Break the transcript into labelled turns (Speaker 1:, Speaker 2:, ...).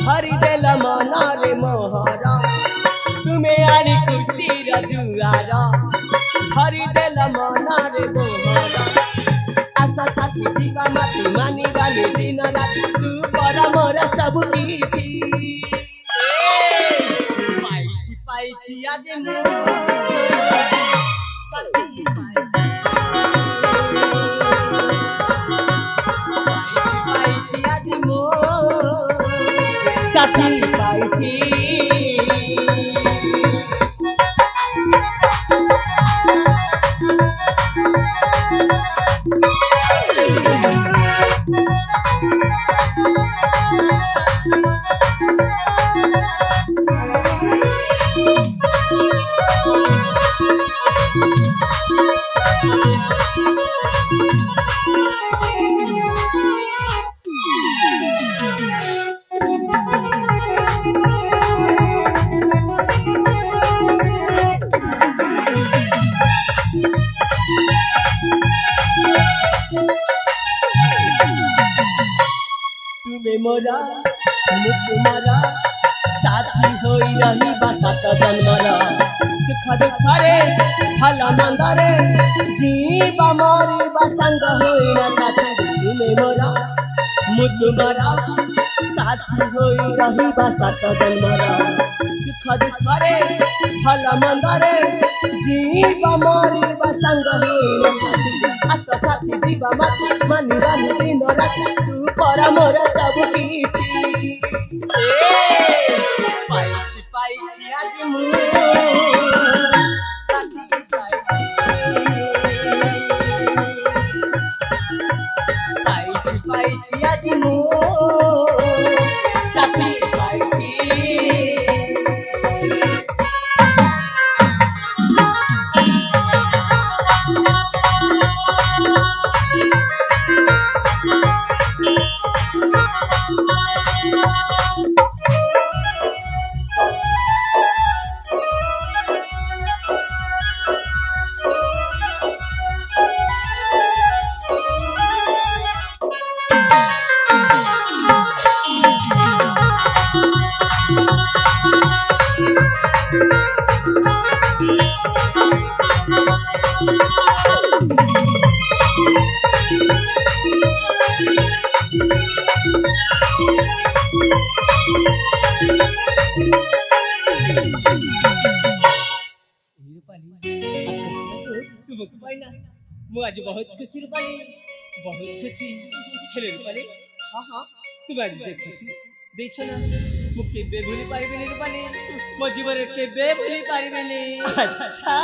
Speaker 1: हरि देला मना रे मोहरा तुम्हें आनी खुशी जुआरा हरि देला मना रे मोहरा आशा साथी जीवा माती मानी रानी दिन रात तू परा मोर सब किछि पाइछि पाइछि आज मो साथी पाइछि आज मो साथी पाइछि तुम्हें मोरा तुम्हारा साथी होई रही बात जन्मरा सुख दुख रे भला मंद रे जीवा मोरी बसंग होई ना साथी तुम्हें मोरा तुम्हारा साथी होई रही बात जन्मरा सुख दुख रे भला मंद रे जीवा मोरी बसंग होई ना साथी आस साथी जीवा मत मानी रानी दिन रात तू परा मोर सब किछि पाइछि पाइछि आज मु साथी पाइछि पाइछि आज मु साथी पाइछि तुमको पाइना मु आज बहुत खुशी रूपाली बहुत खुशी हेले रूपाली हाँ हाँ तुम आज जे खुशी देछ ना मु केबे भूली पारिबेनी रूपाली मो जीवन केबे भूली पारिबेनी अच्छा
Speaker 2: अच्छा